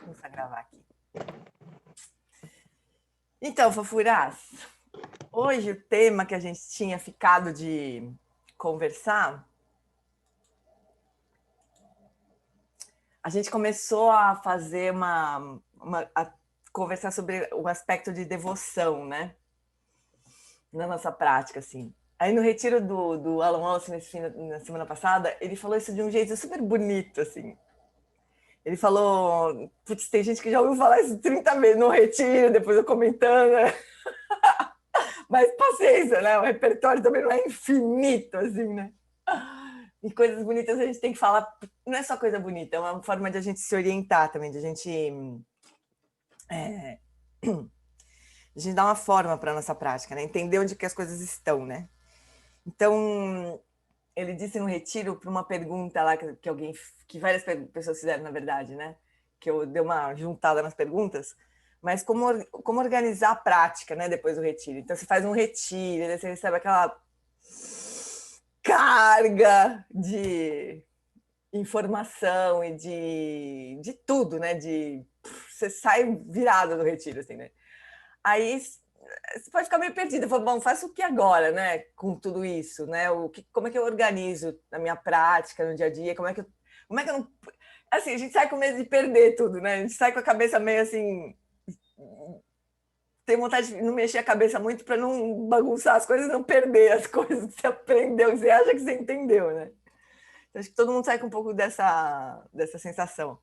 Começar a gravar aqui. Então, fofurás, hoje o tema que a gente tinha ficado de conversar, a gente começou a fazer a conversar sobre o aspecto de devoção, né? Na nossa prática, assim. Aí no retiro do Alan Wallace, na semana passada, ele falou isso de um jeito super bonito, assim. Ele falou, putz, tem gente que já ouviu falar isso 30 vezes no retiro, depois eu comentando, né? Mas paciência, né? O repertório também não é infinito, assim, né? E coisas bonitas a gente tem que falar. Não é só coisa bonita, é uma forma de a gente se orientar também, de a gente dar uma forma para a nossa prática, né? Entender onde que as coisas estão, né? Então, ele disse no retiro para uma pergunta lá que alguém, que várias pessoas fizeram, na verdade, né? Que eu dei uma juntada nas perguntas, mas como organizar a prática, né? Depois do retiro. Então, você faz um retiro, você recebe aquela carga de informação e de tudo, né? Você sai virado do retiro, assim, né? Aí você pode ficar meio perdida. Fala, bom, faço o que agora, né? Com tudo isso, né? Como é que eu organizo a minha prática no dia a dia? Como é que eu não... Assim, a gente sai com medo de perder tudo, né? A gente sai com a cabeça meio assim... Tem vontade de não mexer a cabeça muito para não bagunçar as coisas, não perder as coisas que você aprendeu, que você acha que você entendeu, né? Então, acho que todo mundo sai com um pouco dessa sensação.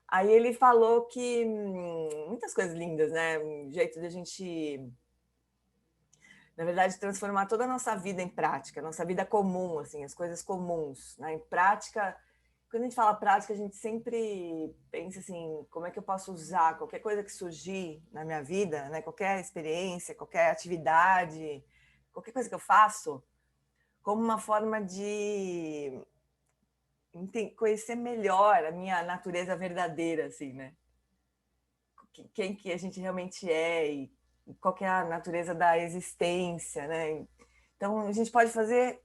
Aí ele falou que muitas coisas lindas, né? Um jeito de a gente, na verdade, transformar toda a nossa vida em prática, a nossa vida comum, assim, as coisas comuns, né? Em prática. Quando a gente fala prática, a gente sempre pensa assim, como é que eu posso usar qualquer coisa que surgir na minha vida, né? Qualquer experiência, qualquer atividade, qualquer coisa que eu faço, como uma forma de conhecer melhor a minha natureza verdadeira, assim, né? Quem que a gente realmente é e qual que é a natureza da existência, né? Então, a gente pode fazer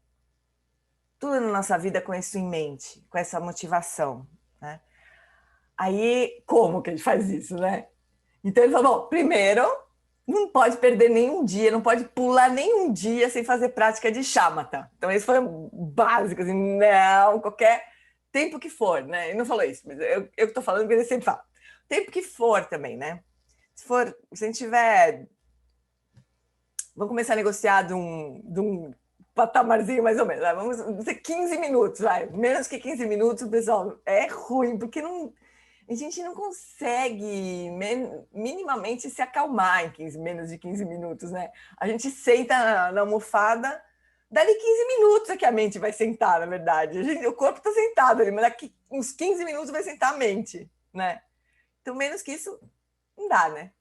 tudo na nossa vida com isso em mente, com essa motivação, né? Aí, como que a gente faz isso, né? Então, ele falou, bom, primeiro, não pode perder nenhum dia, não pode pular nenhum dia sem fazer prática de shamatha. Então, isso foi básico, assim, não, qualquer tempo que for, né? Ele não falou isso, mas eu que estou falando, porque ele sempre fala. Tempo que for também, né? Se a gente tiver... Vamos começar a negociar de um patamarzinho mais ou menos. Né? Vamos dizer 15 minutos, vai. Menos que 15 minutos, pessoal, é ruim, porque a gente não consegue minimamente se acalmar em menos de 15 minutos, né? A gente senta na almofada, dali 15 minutos é que a mente vai sentar, na verdade. O corpo está sentado ali, mas daqui uns 15 minutos vai sentar a mente, né? Então, menos que isso, não dá, né?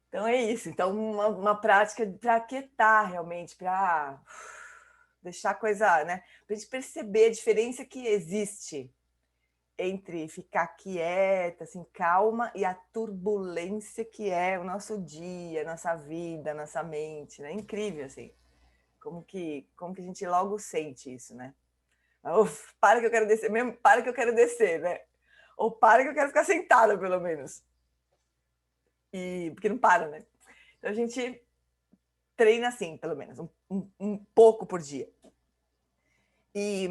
Então é isso. Então, uma prática para aquietar realmente, para deixar a coisa, né? Para a gente perceber a diferença que existe entre ficar quieta, assim, calma, e a turbulência que é o nosso dia, a nossa vida, a nossa mente, né? Incrível, assim. Como que a gente logo sente isso, né? Uf, para que eu quero descer, mesmo para que eu quero descer, né? Ou para que eu quero ficar sentada, pelo menos. Porque não para, né? Então a gente treina assim, pelo menos, um pouco por dia. E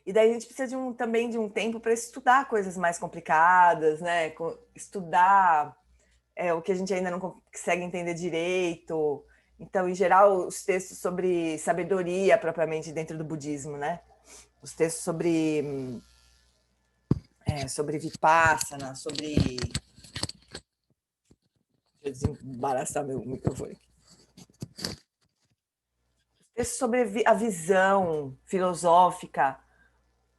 daí a gente precisa também de um tempo para estudar coisas mais complicadas, né? Estudar o que a gente ainda não consegue entender direito. Então, em geral, os textos sobre sabedoria propriamente dentro do budismo, né? Os textos sobre Vipassana, sobre... Deixa eu desembaraçar meu microfone. Textos sobre a visão filosófica,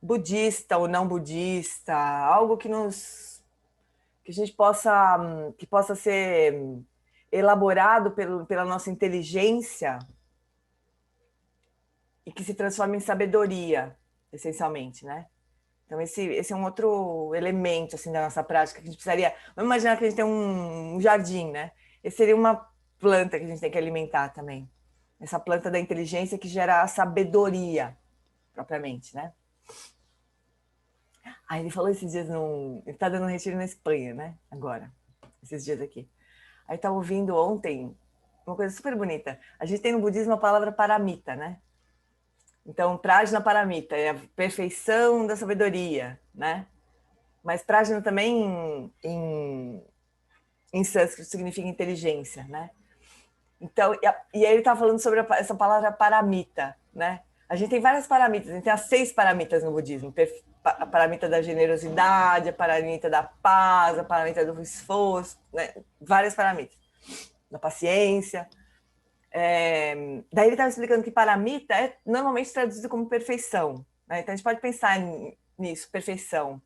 budista ou não budista, algo que a gente possa ser elaborado pela nossa inteligência e que se transforme em sabedoria, essencialmente, né? Então esse é um outro elemento assim da nossa prática que a gente precisaria. Vamos imaginar que a gente tem um jardim, né? Esse seria uma planta que a gente tem que alimentar também. Essa planta da inteligência que gera a sabedoria propriamente, né? Aí ele falou esses dias, ele está dando um retiro na Espanha, né? Agora, esses dias aqui. Aí estava ouvindo ontem uma coisa super bonita. A gente tem no budismo a palavra paramita, né? Então, prajna paramita é a perfeição da sabedoria, né? Mas prajna também em sânscrito significa inteligência, né? Então, e aí ele estava falando sobre essa palavra paramita, né? A gente tem várias paramitas, a gente tem as 6 paramitas no budismo: a paramita da generosidade, a paramita da paz, a paramita do esforço, né? Várias paramitas, da paciência. Daí ele estava explicando que paramita é normalmente traduzido como perfeição, né? Então a gente pode pensar nisso, perfeição.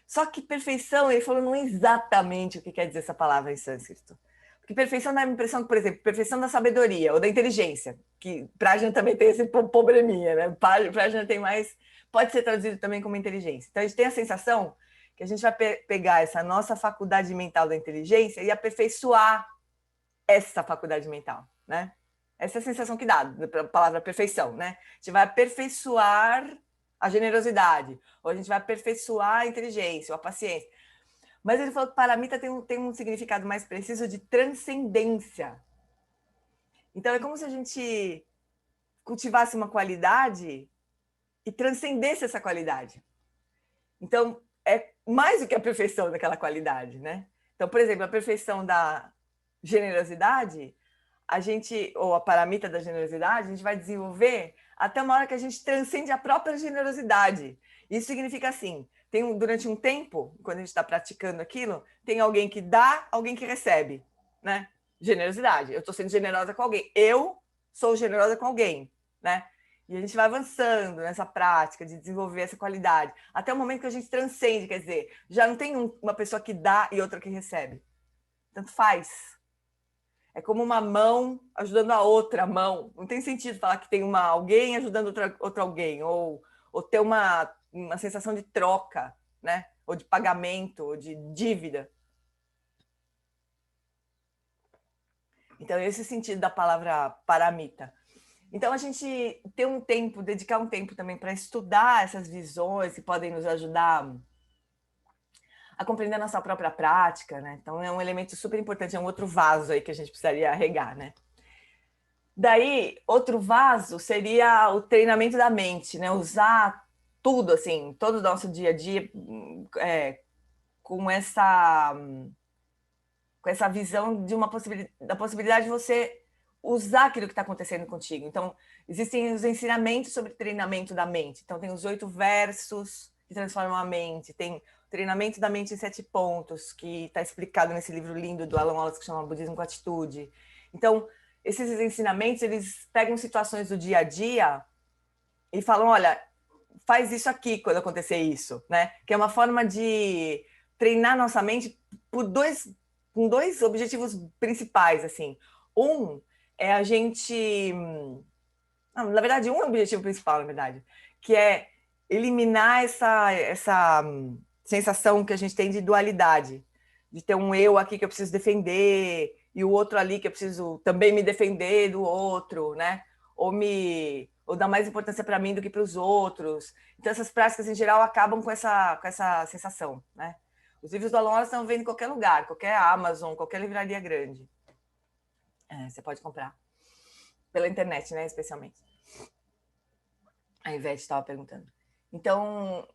Só que perfeição, ele falou, não é exatamente o que quer dizer essa palavra em sânscrito. Porque perfeição dá a impressão que, por exemplo, perfeição da sabedoria ou da inteligência, que Prajna também tem esse probleminha, né? Prajna tem mais, pode ser traduzido também como inteligência. Então a gente tem a sensação que a gente vai pegar essa nossa faculdade mental da inteligência e aperfeiçoar essa faculdade mental, né? Essa é a sensação que dá da palavra perfeição, né? A gente vai aperfeiçoar a generosidade, ou a gente vai aperfeiçoar a inteligência, ou a paciência. Mas ele falou que paramita tem um significado mais preciso de transcendência. Então é como se a gente cultivasse uma qualidade e transcendesse essa qualidade. Então é mais do que a perfeição daquela qualidade, né? Então, por exemplo, a perfeição da generosidade, a gente, ou a paramita da generosidade, a gente vai desenvolver até uma hora que a gente transcende a própria generosidade. Isso significa assim, durante um tempo, quando a gente está praticando aquilo, tem alguém que dá, alguém que recebe, né? Generosidade. Eu estou sendo generosa com alguém. Eu sou generosa com alguém, né? E a gente vai avançando nessa prática de desenvolver essa qualidade, até o momento que a gente transcende, quer dizer, já não tem uma pessoa que dá e outra que recebe. Tanto faz. É como uma mão ajudando a outra mão. Não tem sentido falar que tem alguém ajudando outra alguém, ou ter uma sensação de troca, né? Ou de pagamento, ou de dívida. Então, esse é o sentido da palavra paramita. Então, a gente ter um tempo, dedicar um tempo também para estudar essas visões que podem nos ajudar a compreender a nossa própria prática, né? Então, é um elemento super importante, é um outro vaso aí que a gente precisaria regar, né? Daí, outro vaso seria o treinamento da mente, né? Usar tudo, assim, todo o nosso dia a dia com essa visão de da possibilidade de você usar aquilo que está acontecendo contigo. Então, existem os ensinamentos sobre treinamento da mente. Então, tem os 8 versos que transformam a mente, tem o treinamento da mente em 7 pontos, que está explicado nesse livro lindo do Alan Wallace, que chama Budismo com Atitude. Então, esses ensinamentos, eles pegam situações do dia a dia e falam, olha, faz isso aqui quando acontecer isso, né? Que é uma forma de treinar nossa mente com dois objetivos principais, assim. Um é a gente... Não, na verdade, um é o objetivo principal, na verdade, que é eliminar essa sensação que a gente tem de dualidade, de ter um eu aqui que eu preciso defender e o outro ali que eu preciso também me defender do outro, né? Ou dar mais importância para mim do que para os outros. Então, essas práticas, em geral, acabam com essa sensação, né? Os livros do Alan Wallace estão vendo em qualquer lugar, qualquer Amazon, qualquer livraria grande. Você pode comprar. Pela internet, né? Especialmente. A Ivete estava perguntando. Então,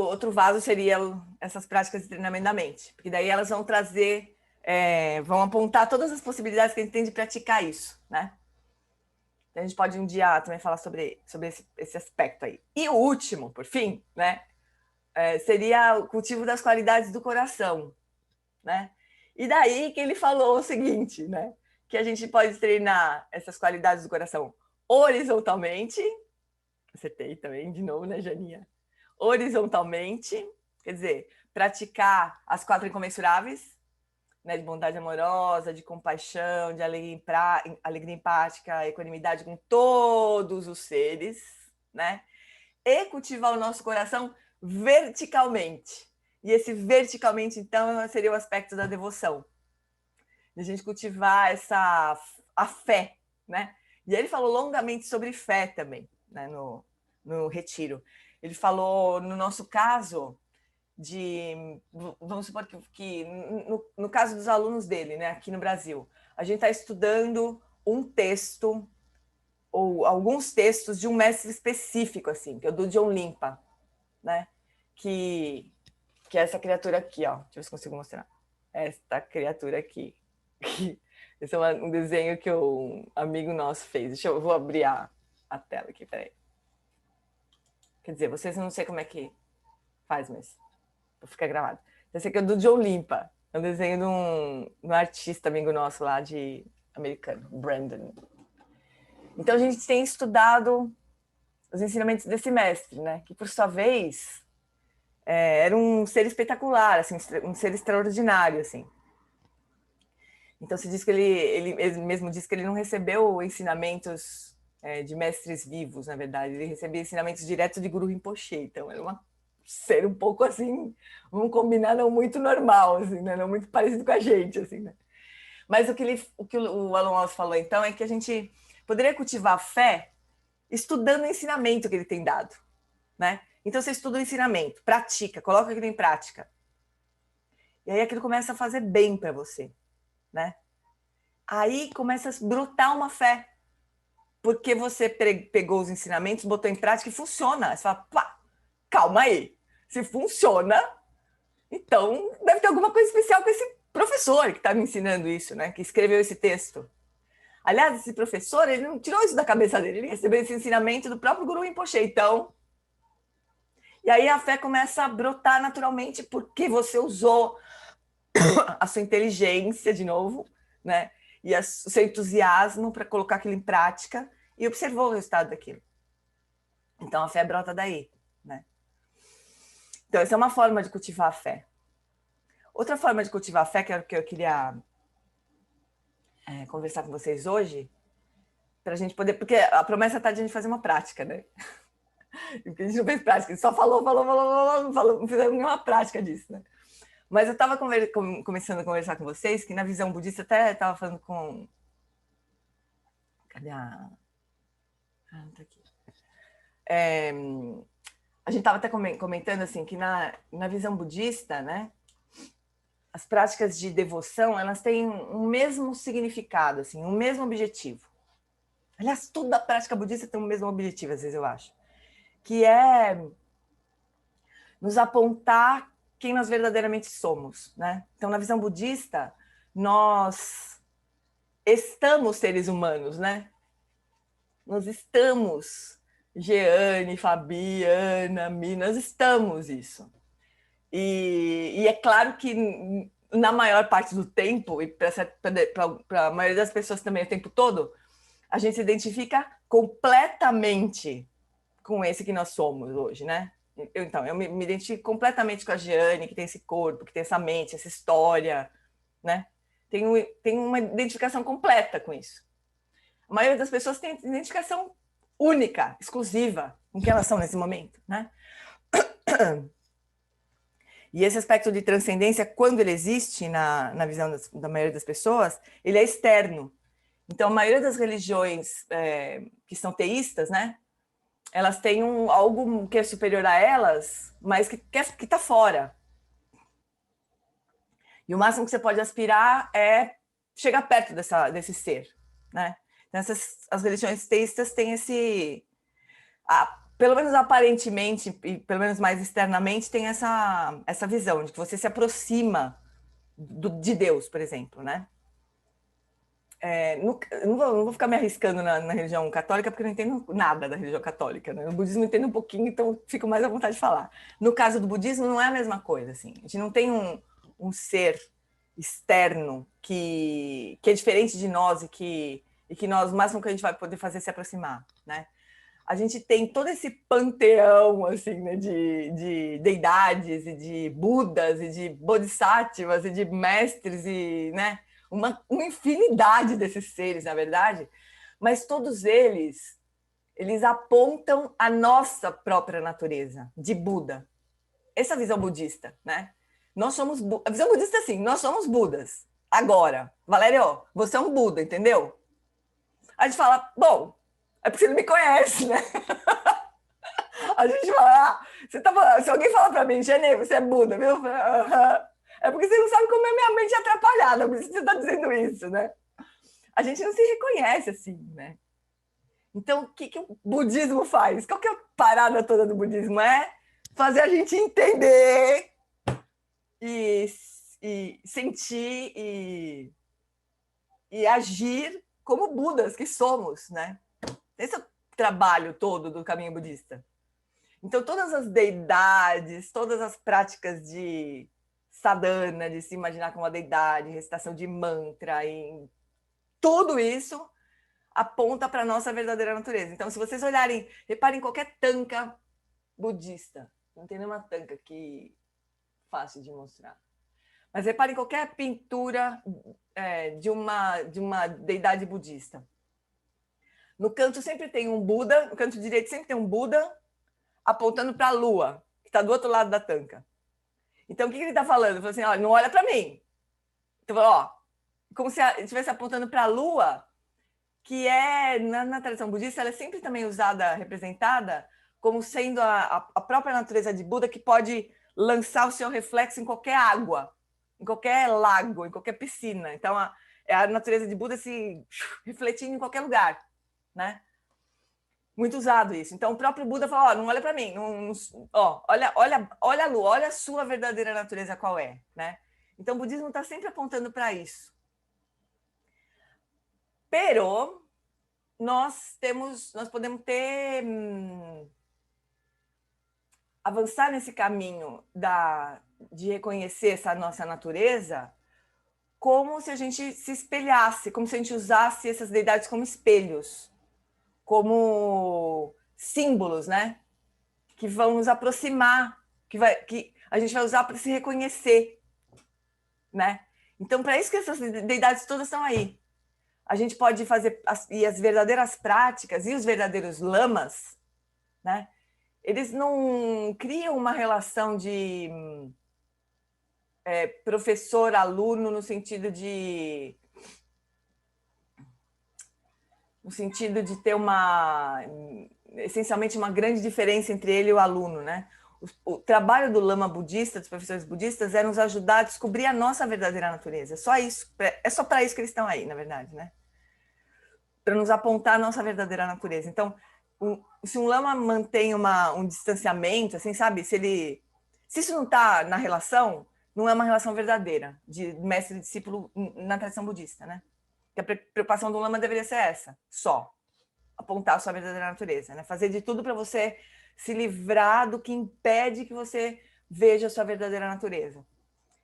outro vaso seria essas práticas de treinamento da mente, porque daí elas vão trazer, vão apontar todas as possibilidades que a gente tem de praticar isso, né? Então, a gente pode um dia também falar sobre esse aspecto aí. E o último, por fim, né, seria o cultivo das qualidades do coração, né? E daí que ele falou o seguinte, né, que a gente pode treinar essas qualidades do coração horizontalmente. Acertei também, de novo, né, Janinha? Horizontalmente, quer dizer, praticar as 4 incomensuráveis, né, de bondade amorosa, de compaixão, de alegria empática, equanimidade com todos os seres, né? E cultivar o nosso coração verticalmente. E esse verticalmente, então, seria o aspecto da devoção. De a gente cultivar a fé, né? E ele falou longamente sobre fé também, né, no retiro. Ele falou, no nosso caso, vamos supor que no caso dos alunos dele, né, aqui no Brasil, a gente está estudando um texto ou alguns textos de um mestre específico, assim, que é o do John Limpa, né, que é essa criatura aqui, ó. Deixa eu ver se consigo mostrar. Esta criatura aqui. Esse é um desenho que um amigo nosso fez. Vou abrir a tela aqui, peraí. Quer dizer, vocês não sei como é que faz, mas fica gravado. Esse aqui é do John Limpa. É um desenho de um artista amigo nosso lá de americano, Brandon. Então a gente tem estudado os ensinamentos desse mestre, né? Que por sua vez era um ser espetacular, assim, um ser extraordinário, assim. Então se diz que ele mesmo diz que ele não recebeu ensinamentos de mestres vivos, na verdade, ele recebia ensinamentos diretos de Guru Rinpoche. Então era ser um pouco assim, vamos combinar, não muito normal, assim, né? Não muito parecido com a gente, assim, né? Mas o que o Alan Watts falou então é que a gente poderia cultivar a fé estudando o ensinamento que ele tem dado, né? Então você estuda o ensinamento, pratica, coloca aquilo em prática. E aí aquilo começa a fazer bem para você, né? Aí começa a brotar uma fé, porque você pegou os ensinamentos, botou em prática e funciona. Você fala, pá, calma aí, se funciona, então deve ter alguma coisa especial com esse professor que está me ensinando isso, né? Que escreveu esse texto. Aliás, esse professor, ele não tirou isso da cabeça dele, ele recebeu esse ensinamento do próprio Guru Rinpoche. Então, e aí a fé começa a brotar naturalmente porque você usou a sua inteligência, de novo, né? E o seu entusiasmo para colocar aquilo em prática e observou o resultado daquilo. Então a fé brota daí, né? Então essa é uma forma de cultivar a fé. Outra forma de cultivar a fé que eu queria conversar com vocês hoje, para a gente poder, porque a promessa está de a gente fazer uma prática, né? Porque a gente não fez prática, a gente só falou, não fizemos nenhuma prática disso, né? Mas eu estava começando a conversar com vocês que na visão budista, até estava falando com... Cadê a... Ah, não tá aqui. A gente estava até comentando assim, que na visão budista, né, as práticas de devoção, elas têm um mesmo significado, assim, um mesmo objetivo. Aliás, toda a prática budista tem o mesmo objetivo, às vezes eu acho, que é nos apontar quem nós verdadeiramente somos, né? Então, na visão budista, nós estamos seres humanos, né? Nós estamos, Jeane, Fabiana, Mi, nós estamos isso. E é claro que na maior parte do tempo, e para a maioria das pessoas também o tempo todo, a gente se identifica completamente com esse que nós somos hoje, né? Então, eu me identifico completamente com a Jeane, que tem esse corpo, que tem essa mente, essa história, né? Tem uma identificação completa com isso. A maioria das pessoas tem identificação única, exclusiva, com quem elas são nesse momento, né? E esse aspecto de transcendência, quando ele existe na visão da maioria das pessoas, ele é externo. Então, a maioria das religiões que são teístas, né? Elas têm algo que é superior a elas, mas que está fora. E o máximo que você pode aspirar é chegar perto desse ser, né? Então, as religiões teístas têm pelo menos aparentemente, e pelo menos mais externamente, tem essa visão de que você se aproxima de Deus, por exemplo, né? Não vou ficar me arriscando na religião católica, porque eu não entendo nada da religião católica, né? O budismo eu entendo um pouquinho, então fico mais à vontade de falar. No caso do budismo, não é a mesma coisa, assim. A gente não tem um ser externo que é diferente de nós e que nós, o máximo que a gente vai poder fazer é se aproximar, né? A gente tem todo esse panteão assim, né, de deidades e de budas e de bodhisattvas e de mestres e, né, uma infinidade desses seres, na verdade, mas todos eles apontam a nossa própria natureza de Buda. Essa é a visão budista, né? Nós somos a visão budista é assim, nós somos Budas. Agora, Valério, você é um Buda, entendeu? A gente fala, bom, é porque você não me conhece, né? A gente fala, você tá falando, se alguém fala para mim, Genê, você é Buda, viu? Eu falo, é porque você não sabe como é minha mente atrapalhada, por isso que você está dizendo isso, né? A gente não se reconhece assim, né? Então, o que o budismo faz? Qual que é a parada toda do budismo? É fazer a gente entender e sentir e agir como Budas que somos, né? Esse é o trabalho todo do caminho budista. Então, todas as deidades, todas as práticas de sadhana, de se imaginar como uma deidade, recitação de mantra, e tudo isso aponta para a nossa verdadeira natureza. Então, se vocês olharem, reparem em qualquer tanka budista. Não tem nenhuma tanka que fácil de mostrar. Mas reparem em qualquer pintura de uma deidade budista. No canto sempre tem um Buda, no canto direito sempre tem um Buda apontando para a lua, que está do outro lado da tanca. Então, o que ele está falando? Ele falou assim, olha, não olha para mim. Então, ó, como se ele estivesse apontando para a lua, que é, na tradição budista, ela é sempre também usada, representada, como sendo a própria natureza de Buda, que pode lançar o seu reflexo em qualquer água, em qualquer lago, em qualquer piscina. Então, é a natureza de Buda se refletindo em qualquer lugar, né? Muito usado isso. Então, o próprio Buda fala, não olha para mim, olha a lua, olha a sua verdadeira natureza qual é, né? Então, o budismo está sempre apontando para isso. Pero nós podemos ter avançar nesse caminho de reconhecer essa nossa natureza como se a gente se espelhasse, como se a gente usasse essas deidades como espelhos, como símbolos, né? Que vão nos aproximar, que a gente vai usar para se reconhecer, né? Então, para isso que essas deidades todas estão aí. A gente pode fazer as verdadeiras práticas e os verdadeiros lamas, né? Eles não criam uma relação de professor-aluno no sentido de ter essencialmente uma grande diferença entre ele e o aluno, né? O trabalho do lama budista, dos professores budistas, é nos ajudar a descobrir a nossa verdadeira natureza. Só isso, é só para isso que eles estão aí, na verdade, né? Para nos apontar a nossa verdadeira natureza. Então, se um lama mantém um distanciamento, assim, sabe? Se isso não está na relação, não é uma relação verdadeira de mestre e discípulo na tradição budista, né? Que a preocupação do lama deveria ser essa, só apontar a sua verdadeira natureza, né? Fazer de tudo para você se livrar do que impede que você veja a sua verdadeira natureza.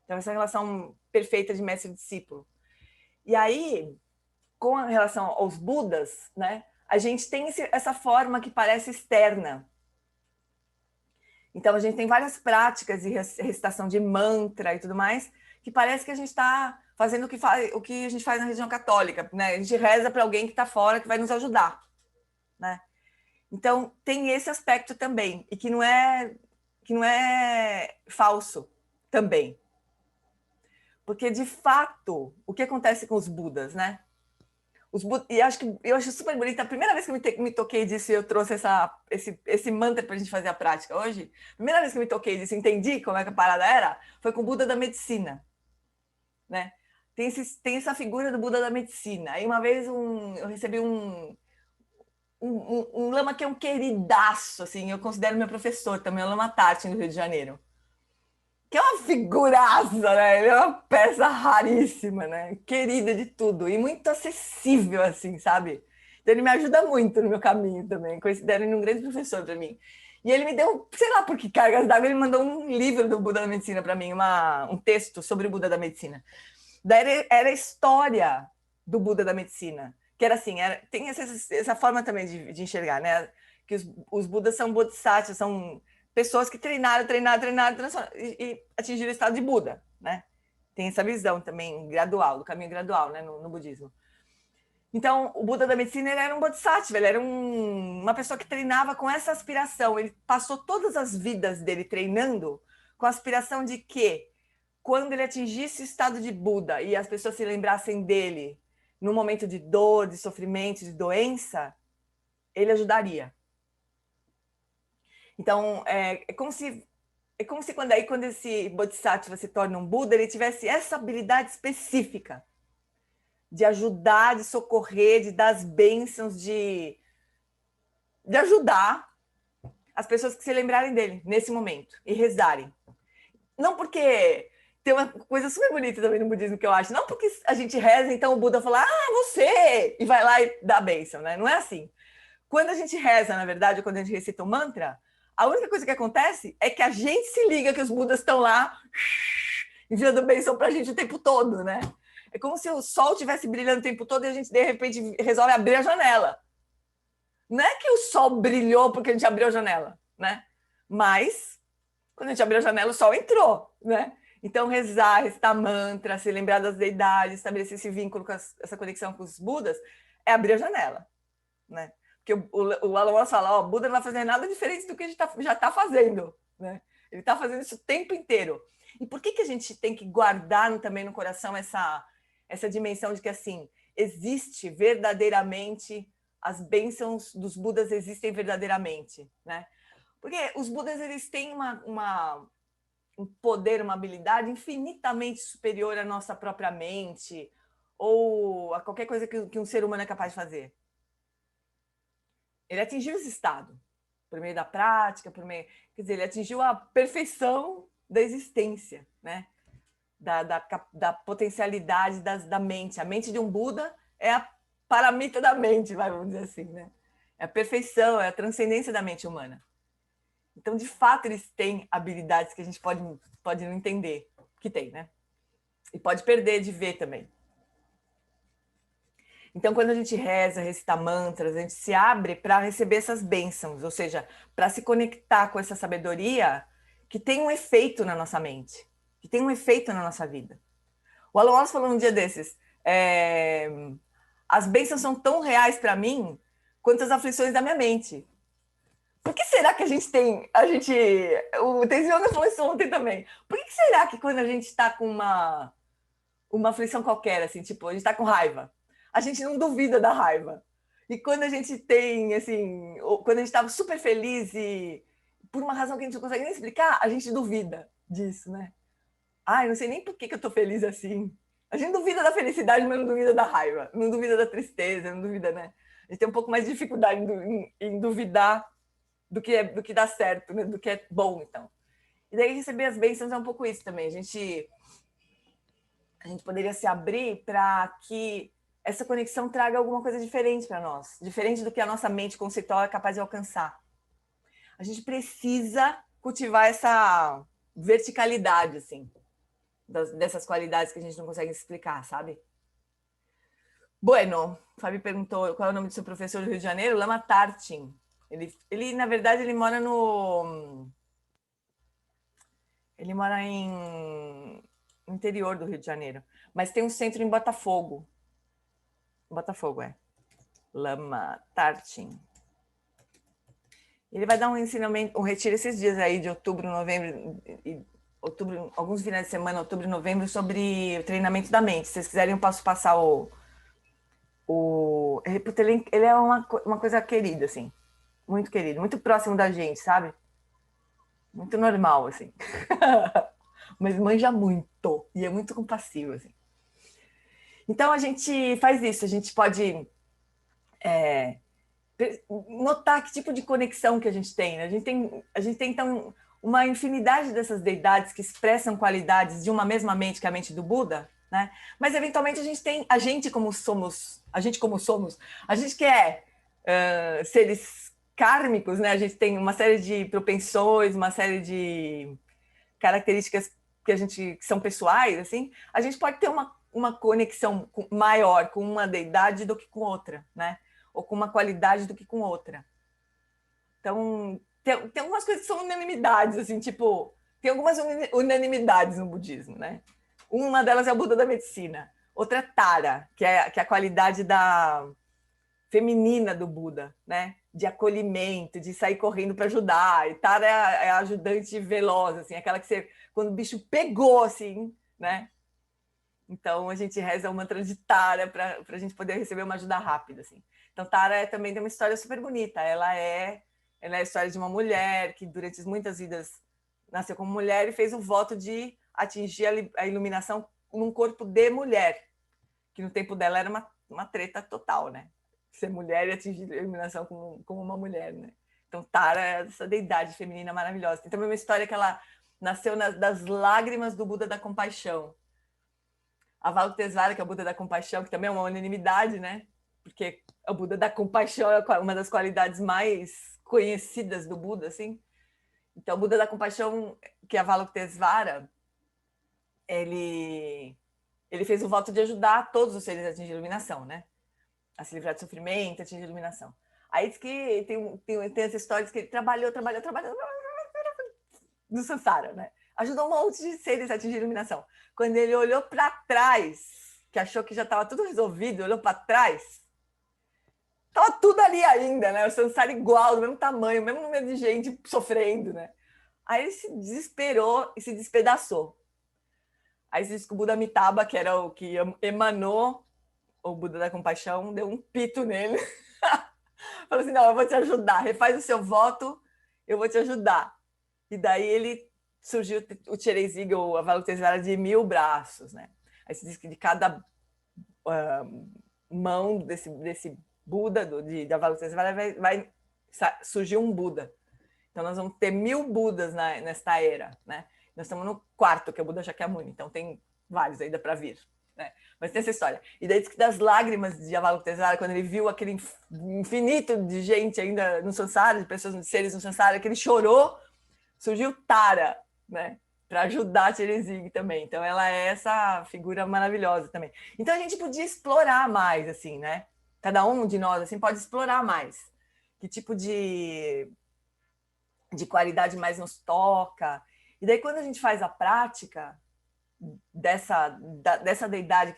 Então, essa relação perfeita de mestre e discípulo. E aí, com relação aos Budas, né, a gente tem essa forma que parece externa. Então, a gente tem várias práticas de recitação de mantra e tudo mais, que parece que a gente está fazendo o que a gente faz na religião católica, né? A gente reza para alguém que está fora, que vai nos ajudar, né? Então, tem esse aspecto também, e que não é falso também. Porque, de fato, o que acontece com os Budas, né? E eu acho super bonito. A primeira vez que eu me toquei disso e eu trouxe esse mantra para a gente fazer a prática hoje, a primeira vez que eu me toquei disso, entendi como é que a parada era, foi com o Buda da medicina, né? Tem essa figura do Buda da medicina. Aí uma vez eu recebi um lama que é um queridaço, assim, eu considero meu professor também, o Lama Tati, no Rio de Janeiro. Que é uma figuraça, né? Ele é uma peça raríssima, né? Querida de tudo e muito acessível, assim, sabe? Então ele me ajuda muito no meu caminho também. Considero ele um grande professor para mim. E ele me deu, sei lá por que cargas d'água, ele mandou um livro do Buda da Medicina para mim, um texto sobre o Buda da Medicina. Daí era a história do Buda da Medicina, que era assim, tem essa forma também de enxergar, né? Que os Budas são bodhisattvas, são pessoas que treinaram e atingiram o estado de Buda, né? Tem essa visão também gradual, do caminho gradual, né, no budismo. Então, o Buda da medicina, ele era um bodhisattva, ele era uma pessoa que treinava com essa aspiração. Ele passou todas as vidas dele treinando com a aspiração de que, quando ele atingisse o estado de Buda e as pessoas se lembrassem dele no momento de dor, de sofrimento, de doença, ele ajudaria. Então, é como se quando esse Bodhisattva se torna um Buda, ele tivesse essa habilidade específica de ajudar, de socorrer, de dar as bênçãos, de ajudar as pessoas que se lembrarem dele nesse momento e rezarem. Não porque tem uma coisa super bonita também no budismo que eu acho, não porque a gente reza, então o Buda fala, você, e vai lá e dá a bênção, né? Não é assim. Quando a gente reza, na verdade, ou quando a gente recita um mantra, a única coisa que acontece é que a gente se liga que os Budas estão lá enviando bênção pra gente o tempo todo, né? É como se o sol estivesse brilhando o tempo todo e a gente, de repente, resolve abrir a janela. Não é que o sol brilhou porque a gente abriu a janela, né? Mas, quando a gente abriu a janela, o sol entrou, né? Então, rezar, recitar mantra, se lembrar das deidades, estabelecer esse vínculo, essa conexão com os Budas, é abrir a janela, né? Porque o Alan Watts fala, Buda não vai fazer nada diferente do que a gente já está fazendo, né? Ele está fazendo isso o tempo inteiro. E por que a gente tem que guardar também no coração essa dimensão de que, assim, existe verdadeiramente, as bênçãos dos Budas existem verdadeiramente, né? Porque os Budas, eles têm um poder, uma habilidade infinitamente superior à nossa própria mente ou a qualquer coisa que um ser humano é capaz de fazer. Ele atingiu esse estado por meio da prática, quer dizer, ele atingiu a perfeição da existência, né? Da potencialidade da mente. A mente de um Buda é a paramita da mente, vamos dizer assim, né? É a perfeição, é a transcendência da mente humana. Então, de fato, eles têm habilidades que a gente pode não entender que tem, né? E pode perder de ver também. Então, quando a gente reza, recita mantras, a gente se abre para receber essas bênçãos, ou seja, para se conectar com essa sabedoria que tem um efeito na nossa mente, que tem um efeito na nossa vida. O Alan Watts falou um dia desses, as bênçãos são tão reais para mim quanto as aflições da minha mente. Por que será que a gente tem... O Tenzin Wangyal falou isso ontem também. Por que será que quando a gente está com uma aflição qualquer, assim, tipo, a gente está com raiva, a gente não duvida da raiva. E quando a gente tem, assim, quando a gente estava super feliz e por uma razão que a gente não consegue nem explicar, a gente duvida disso, né? Eu não sei nem por que eu tô feliz assim. A gente duvida da felicidade, mas não duvida da raiva, não duvida da tristeza, não duvida, né? A gente tem um pouco mais de dificuldade em duvidar do que dá certo, né? Do que é bom, então. E daí receber as bênçãos é um pouco isso também. A gente poderia se abrir para que essa conexão traga alguma coisa diferente para nós, diferente do que a nossa mente conceitual é capaz de alcançar. A gente precisa cultivar essa verticalidade, assim, dessas qualidades que a gente não consegue explicar, sabe? Bueno, o Fábio perguntou qual é o nome do seu professor do Rio de Janeiro, Lama Tartin. Ele na verdade, ele mora no interior do Rio de Janeiro, mas tem um centro em Botafogo. Botafogo, Lama Tartin. Ele vai dar um ensinamento, um retiro esses dias aí de outubro, novembro, alguns finais de semana, outubro e novembro, sobre o treinamento da mente. Se vocês quiserem, eu posso passar ele é uma coisa querida, assim. Muito querido, muito próximo da gente, sabe? Muito normal, assim. Mas manja muito. E é muito compassivo, assim. Então, a gente faz isso. A gente pode notar que tipo de conexão que a gente tem. Né? A gente tem, então, uma infinidade dessas deidades que expressam qualidades de uma mesma mente, que é a mente do Buda, né? Mas, eventualmente, a gente como somos, a gente que é seres kármicos, né? A gente tem uma série de propensões, uma série de características que são pessoais, assim, a gente pode ter uma conexão maior com uma deidade do que com outra, né? Ou com uma qualidade do que com outra. Então, tem algumas coisas que são unanimidades, assim, tipo, tem algumas unanimidades no budismo, né? Uma delas é o Buda da medicina. Outra é Tara, que é a qualidade feminina do Buda, né? De acolhimento, de sair correndo para ajudar. E Tara é a ajudante veloz, assim, aquela que você, quando o bicho pegou, assim, né? Então a gente reza o mantra de Tara para a gente poder receber uma ajuda rápida, assim. Então Tara também tem uma história super bonita. Ela é Ela é a história de uma mulher que durante muitas vidas nasceu como mulher e fez o voto de atingir a iluminação num corpo de mulher, que no tempo dela era uma treta total, né? Ser mulher e atingir a iluminação como uma mulher, né? Então Tara é essa deidade feminina maravilhosa. Tem também uma história que ela nasceu das lágrimas do Buda da Compaixão. Avalokitesvara, que é o Buda da Compaixão, que também é uma unanimidade, né? Porque o Buda da Compaixão é uma das qualidades mais conhecidas do Buda, assim. Então, o Buda da Compaixão, que é Avalokitesvara, ele fez o voto de ajudar todos os seres a atingir a iluminação, né? A se livrar de sofrimento, a atingir a iluminação. Aí diz que tem essa história que ele trabalhou no Sansara, né? Ajudou um monte de seres a atingir a iluminação. Quando ele olhou para trás, que achou que já estava tudo resolvido, olhou para trás, estava tudo ali ainda, né? O Sansara igual, do mesmo tamanho, o mesmo número de gente sofrendo, né? Aí ele se desesperou e se despedaçou. Aí se diz que o Buda Amitabha, que era o que emanou o Buda da Compaixão, deu um pito nele. Falou assim, não, eu vou te ajudar, refaz o seu voto, eu vou te ajudar. E daí ele surgiu o Tereziga, o Avalokitesvara, de 1000 braços, né? Aí se diz que de cada mão desse Buda, de Avalokitesvara, vai surgir um Buda. Então nós vamos ter 1000 Budas nesta era, né? Nós estamos no quarto, que é o Buda Shakyamuni, então tem vários ainda para vir. Né? Mas tem essa história. E daí diz que das lágrimas de Avalokitesvara, quando ele viu aquele infinito de gente ainda no Sansara, de pessoas, de seres no Sansara, que ele chorou, surgiu Tara, né? Para ajudar a Terezigue também. Então ela é essa figura maravilhosa também. Então a gente podia explorar mais, assim, né? Cada um de nós assim pode explorar mais. Que tipo de qualidade mais nos toca. E daí quando a gente faz a prática dessa deidade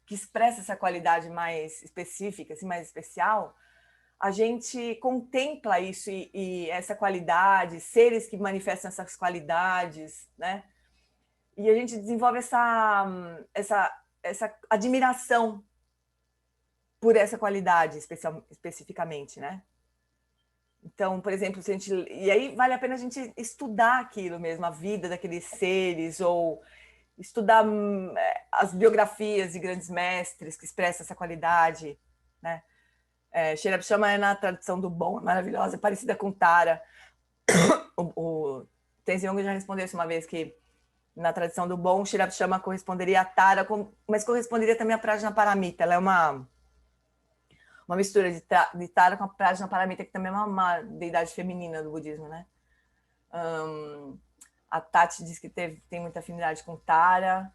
que expressa essa qualidade mais específica, assim, mais especial, a gente contempla isso e essa qualidade, seres que manifestam essas qualidades, né? E a gente desenvolve essa admiração por essa qualidade especificamente, né? Então, por exemplo, se a gente, e aí vale a pena a gente estudar aquilo mesmo, a vida daqueles seres, ou estudar as biografias de grandes mestres que expressam essa qualidade, né? Sherab Chama é na tradição do bom, é maravilhosa, é parecida com Tara. O Tenzin Wangyal já respondeu isso uma vez, que na tradição do bom, Sherab Chama corresponderia a Tara, mas corresponderia também a Prajnaparamita. Ela é uma mistura de Tara com a Prajnaparamita, que também é uma deidade feminina do budismo, né? A Tati diz que tem muita afinidade com Tara,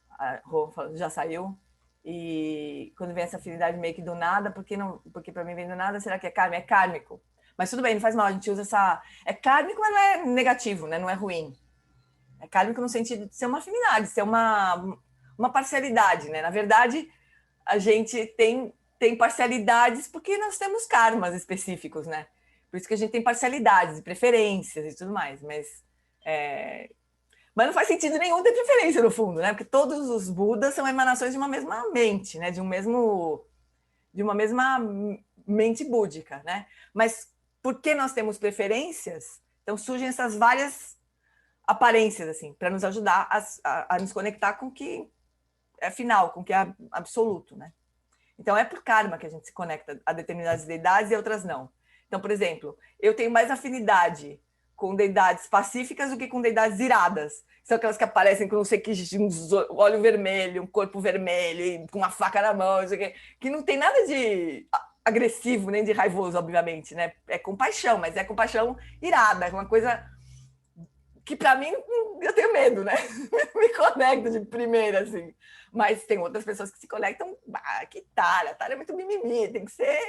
a Rô já saiu. E quando vem essa afinidade meio que do nada, porque para mim vem do nada, será que é kármico? É kármico. Mas tudo bem, não faz mal, a gente usa essa... É kármico, mas não é negativo, né? Não é ruim. É kármico no sentido de ser uma afinidade, ser uma parcialidade, né? Na verdade, a gente tem parcialidades porque nós temos karmas específicos, né? Por isso que a gente tem parcialidades, preferências e tudo mais, mas não faz sentido nenhum ter preferência no fundo, né? Porque todos os Budas são emanações de uma mesma mente, né? De uma mesma mente búdica, né? Mas porque nós temos preferências, então surgem essas várias aparências, assim, para nos ajudar a nos conectar com o que é final, com o que é absoluto, né? Então é por karma que a gente se conecta a determinadas deidades e outras não. Então, por exemplo, eu tenho mais afinidade com deidades pacíficas do que com deidades iradas. São aquelas que aparecem com não sei que, olho vermelho, um corpo vermelho, com uma faca na mão, que não tem nada de agressivo nem de raivoso, obviamente, né? É compaixão, mas é compaixão irada, é uma coisa que para mim eu tenho medo, né? Me conecto de primeira, assim. Mas tem outras pessoas que se conectam, que Tara é muito mimimi, tem que ser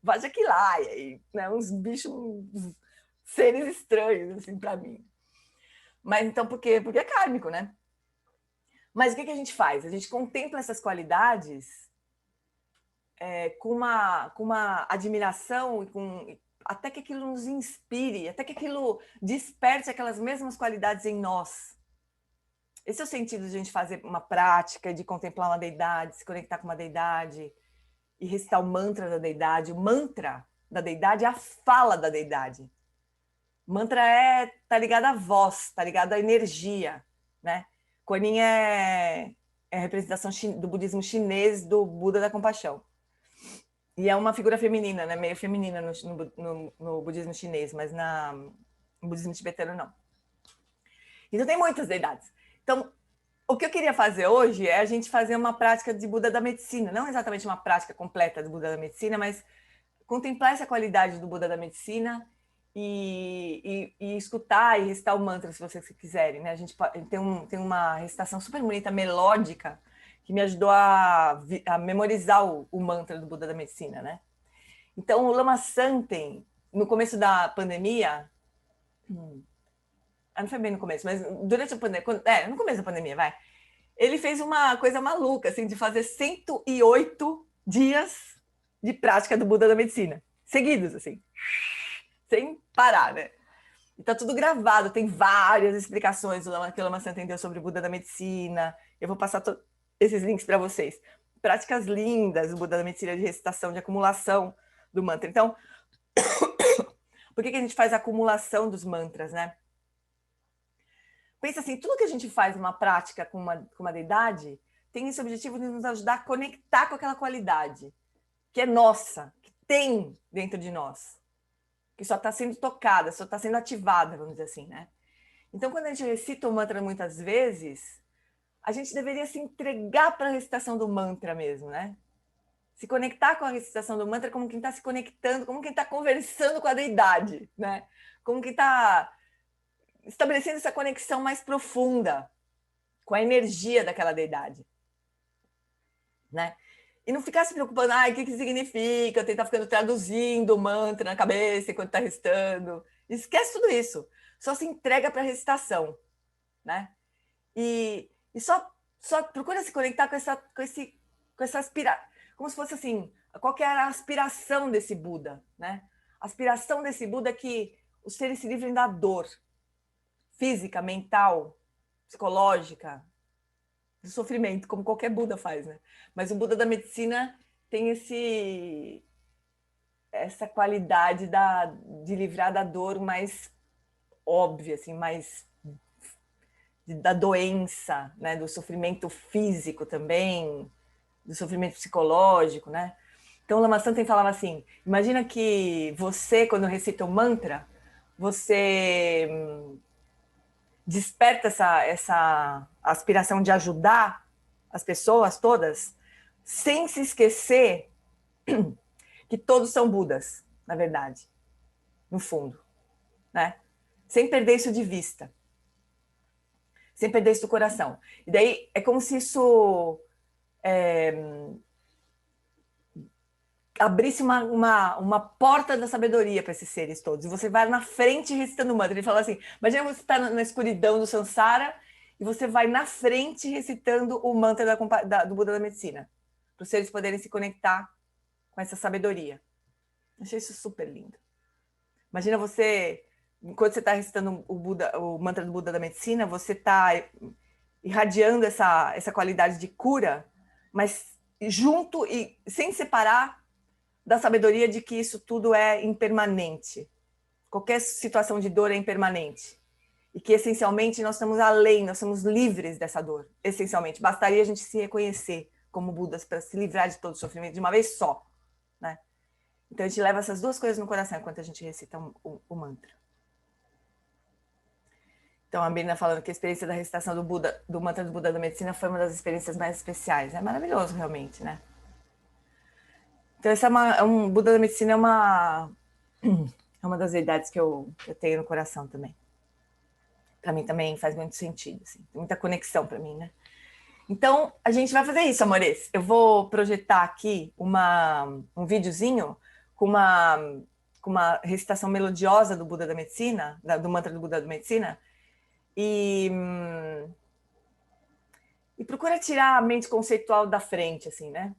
Vajaquilaia, e né, uns bichos, uns seres estranhos, assim, para mim. Mas então, por quê? Porque é kármico, né? Mas o que a gente faz? A gente contempla essas qualidades com uma admiração e até que aquilo nos inspire, até que aquilo desperte aquelas mesmas qualidades em nós. Esse é o sentido de a gente fazer uma prática, de contemplar uma deidade, se conectar com uma deidade e recitar o mantra da deidade. O mantra, da deidade é a fala da deidade. Mantra tá ligado à voz, tá ligado à energia, né? Kuan Yin é a representação do budismo chinês do Buda da Compaixão. E é uma figura feminina, né? Meio feminina no budismo chinês, mas no budismo tibetano não. Então tem muitas deidades. Então, o que eu queria fazer hoje é a gente fazer uma prática de Buda da medicina, não exatamente uma prática completa do Buda da medicina, mas contemplar essa qualidade do Buda da medicina e escutar e recitar o mantra, se vocês quiserem, né? A gente tem uma recitação super bonita, melódica, que me ajudou a memorizar o mantra do Buda da medicina, né? Então, o Lama Santen, no começo da pandemia, não foi bem no começo, mas durante a pandemia, no começo da pandemia, vai, ele fez uma coisa maluca, assim, de fazer 108 dias de prática do Buda da medicina, seguidos, assim, sem parar, né? E tá tudo gravado, tem várias explicações que o Lama Santen deu sobre o Buda da medicina. Eu vou passar esses links para vocês. Práticas lindas do Buda da medicina de recitação, de acumulação do mantra. Então, por que a gente faz a acumulação dos mantras, né? Pensa assim, tudo que a gente faz numa prática com uma deidade tem esse objetivo de nos ajudar a conectar com aquela qualidade que é nossa, que tem dentro de nós, que só está sendo tocada, só está sendo ativada, vamos dizer assim, né? Então, quando a gente recita o mantra muitas vezes, a gente deveria se entregar para a recitação do mantra mesmo, né? Se conectar com a recitação do mantra como quem está se conectando, como quem está conversando com a deidade, né? Como quem está estabelecendo essa conexão mais profunda com a energia daquela deidade, né? E não ficar se preocupando, o que significa, tentar ficando traduzindo o mantra na cabeça enquanto está recitando. Esquece tudo isso. Só se entrega para a recitação, né? E só procura se conectar com essa aspiração, como se fosse assim, qual que era a aspiração desse Buda, né? A aspiração desse Buda é que os seres se livrem da dor física, mental, psicológica, do sofrimento, como qualquer Buda faz, né? Mas o Buda da medicina tem essa qualidade de livrar da dor mais óbvia, assim, mais da doença, né? Do sofrimento físico também, do sofrimento psicológico, né? Então, o Lama Santen falava assim, imagina que você, quando recita o mantra, você desperta essa aspiração de ajudar as pessoas todas, sem se esquecer que todos são Budas, na verdade, no fundo, né? Sem perder isso de vista, sem perder isso do coração. E daí é como se isso abrisse uma porta da sabedoria para esses seres todos. E você vai na frente recitando o mantra. Ele fala assim, imagina você estar na escuridão do Sansara e você vai na frente recitando o mantra do Buda da medicina, para os seres poderem se conectar com essa sabedoria. Achei isso super lindo. Imagina você, enquanto você está recitando o mantra do Buda da medicina, você está irradiando essa qualidade de cura, mas junto e sem separar da sabedoria de que isso tudo é impermanente. Qualquer situação de dor é impermanente. E que, essencialmente, nós estamos além, nós somos livres dessa dor, essencialmente. Bastaria a gente se reconhecer como Budas para se livrar de todo o sofrimento de uma vez só, né? Então, a gente leva essas duas coisas no coração enquanto a gente recita o mantra. Então, a Birna falando que a experiência da recitação do mantra do Buda da medicina foi uma das experiências mais especiais. É maravilhoso, realmente, né? Então, essa Buda da medicina é uma das verdades que eu tenho no coração também. Para mim também faz muito sentido, assim, tem muita conexão para mim, né? Então, a gente vai fazer isso, amores. Eu vou projetar aqui um videozinho com uma recitação melodiosa do Buda da medicina, do mantra do Buda da medicina, e procura tirar a mente conceitual da frente, assim, né?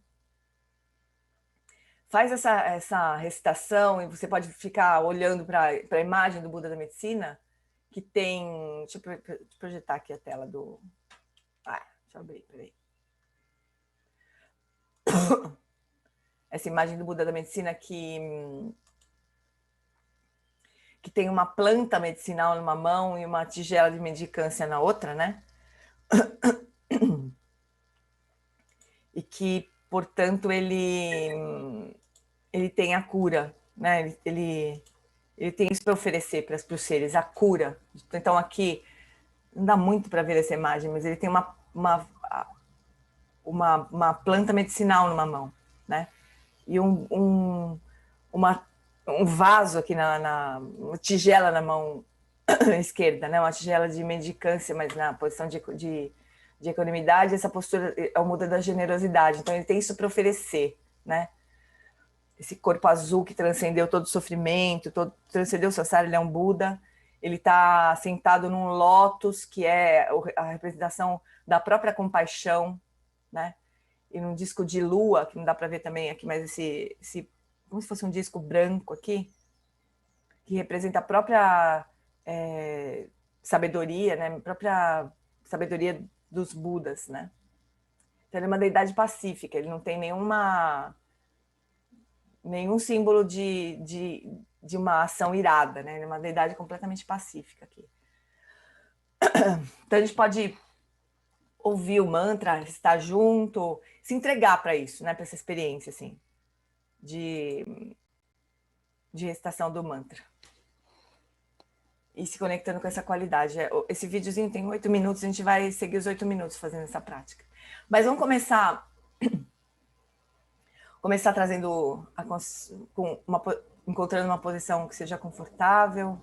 Faz essa recitação e você pode ficar olhando para a imagem do Buda da medicina, que tem... Deixa eu projetar aqui a tela do... deixa eu abrir, peraí. Essa imagem do Buda da medicina que que tem uma planta medicinal numa mão e uma tigela de mendicância na outra, né? E que, portanto, ele tem a cura, né? Ele tem isso para oferecer para os seres, a cura. Então, aqui, não dá muito para ver essa imagem, mas ele tem uma planta medicinal numa mão, né? E um vaso aqui uma tigela na mão esquerda, né? Uma tigela de mendicância, mas na posição de equanimidade. Essa postura é o muda da generosidade. Então ele tem isso para oferecer, né? Esse corpo azul que transcendeu todo o sofrimento, transcendeu o samsara, ele é um Buda. Ele está sentado num lótus, que é a representação da própria compaixão, né? E num disco de lua, que não dá para ver também aqui, mas esse como se fosse um disco branco aqui, que representa a própria sabedoria, né? A própria sabedoria dos Budas, né? Então ele é uma deidade pacífica, ele não tem nenhum símbolo de uma ação irada, né? Ele é uma deidade completamente pacífica aqui. Então a gente pode ouvir o mantra, estar junto, se entregar para isso, né? Para essa experiência, assim, de recitação do mantra. E se conectando com essa qualidade. Esse videozinho tem 8 minutos, a gente vai seguir os 8 minutos fazendo essa prática. Mas vamos começar trazendo encontrando uma posição que seja confortável.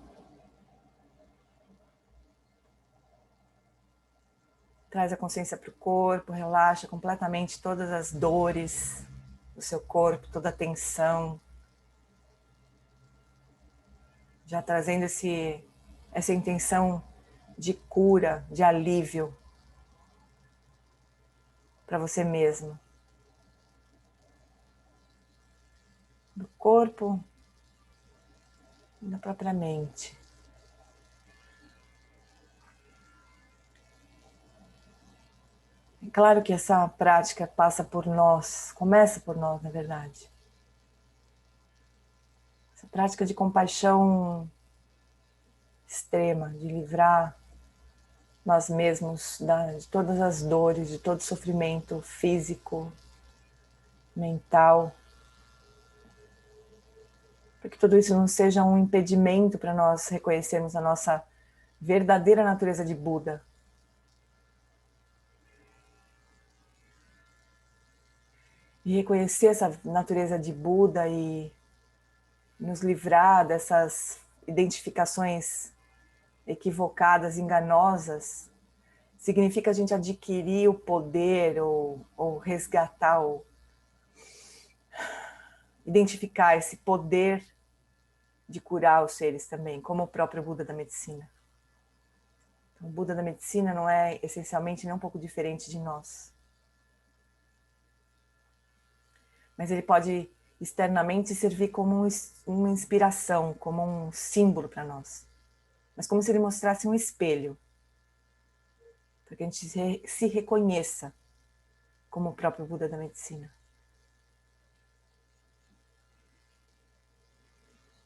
Traz a consciência para o corpo, relaxa completamente todas as dores do seu corpo, toda a tensão. Já trazendo essa intenção de cura, de alívio para você mesmo. Do corpo e da própria mente. É claro que essa prática passa por nós, começa por nós, na verdade. Essa prática de compaixão extrema, de livrar nós mesmos de todas as dores, de todo sofrimento físico, mental. Para que tudo isso não seja um impedimento para nós reconhecermos a nossa verdadeira natureza de Buda. E reconhecer essa natureza de Buda e nos livrar dessas identificações equivocadas, enganosas, significa a gente adquirir o poder ou resgatar, ou identificar esse poder de curar os seres também, como o próprio Buda da medicina. Então, o Buda da medicina não é essencialmente nem um pouco diferente de nós. Mas ele pode externamente servir como uma inspiração, como um símbolo para nós. Mas como se ele mostrasse um espelho, para que a gente se reconheça como o próprio Buda da medicina.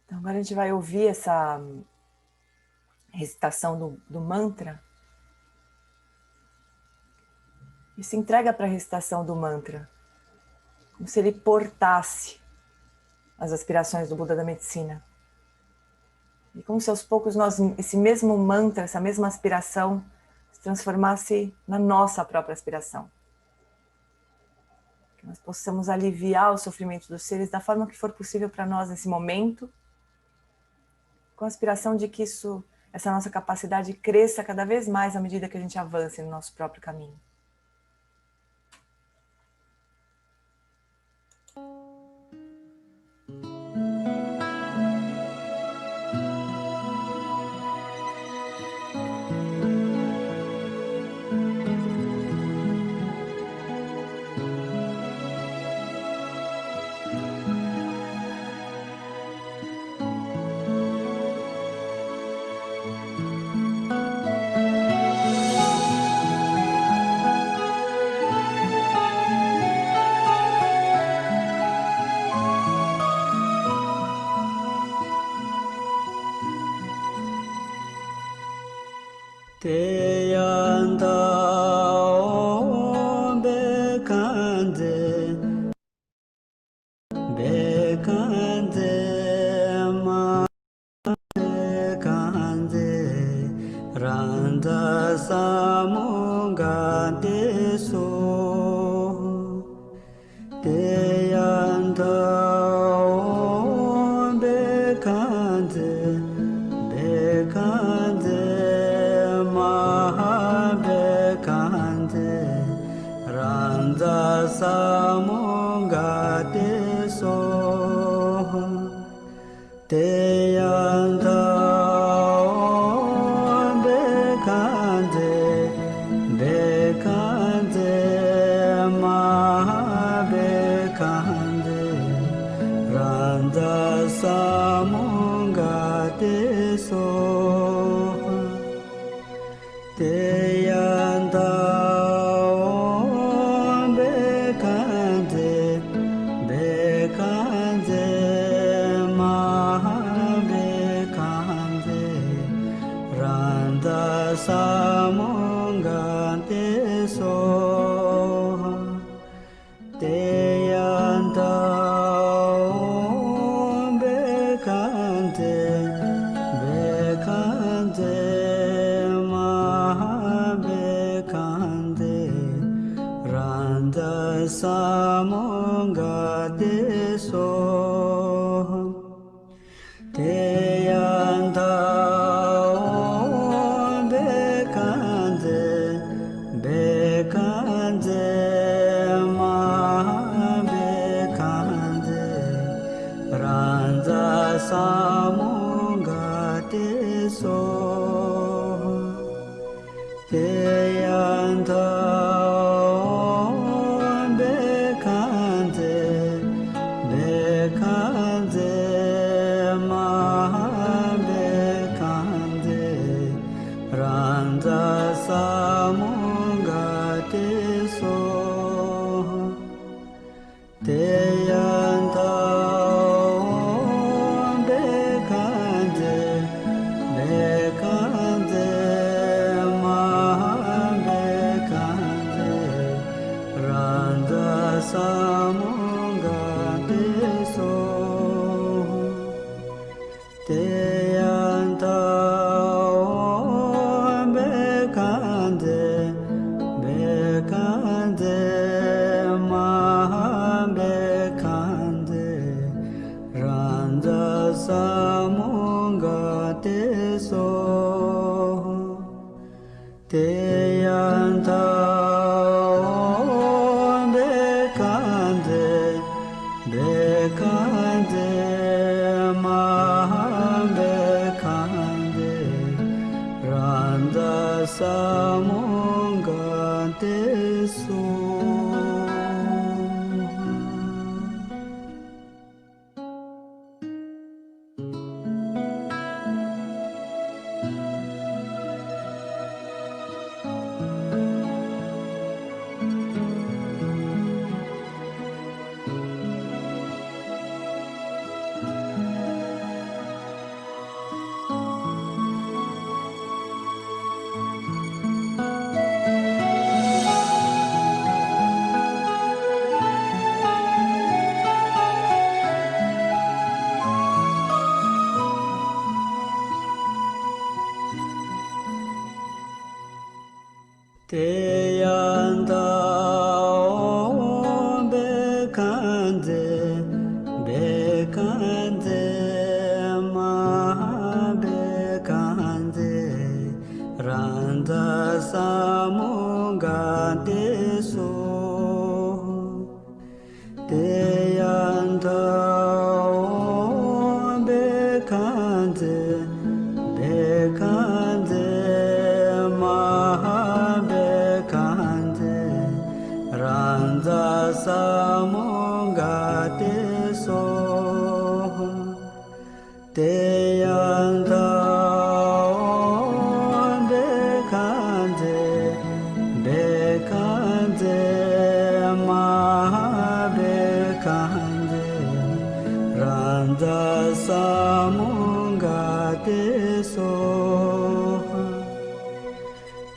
Então agora a gente vai ouvir essa recitação do mantra e se entrega para a recitação do mantra, como se ele portasse as aspirações do Buda da medicina. E como se aos poucos esse mesmo mantra, essa mesma aspiração, se transformasse na nossa própria aspiração. Que nós possamos aliviar o sofrimento dos seres da forma que for possível para nós nesse momento, com a aspiração de que essa nossa capacidade cresça cada vez mais à medida que a gente avance no nosso próprio caminho.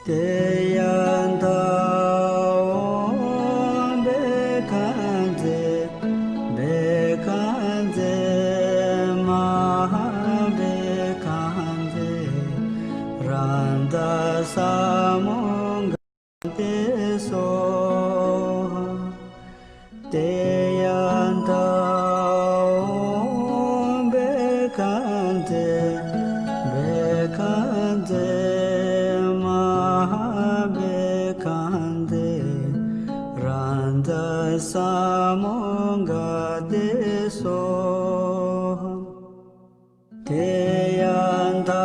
Te samongate soha Deyanta bekante bekante mahabekante Randa samongate soha Deyanta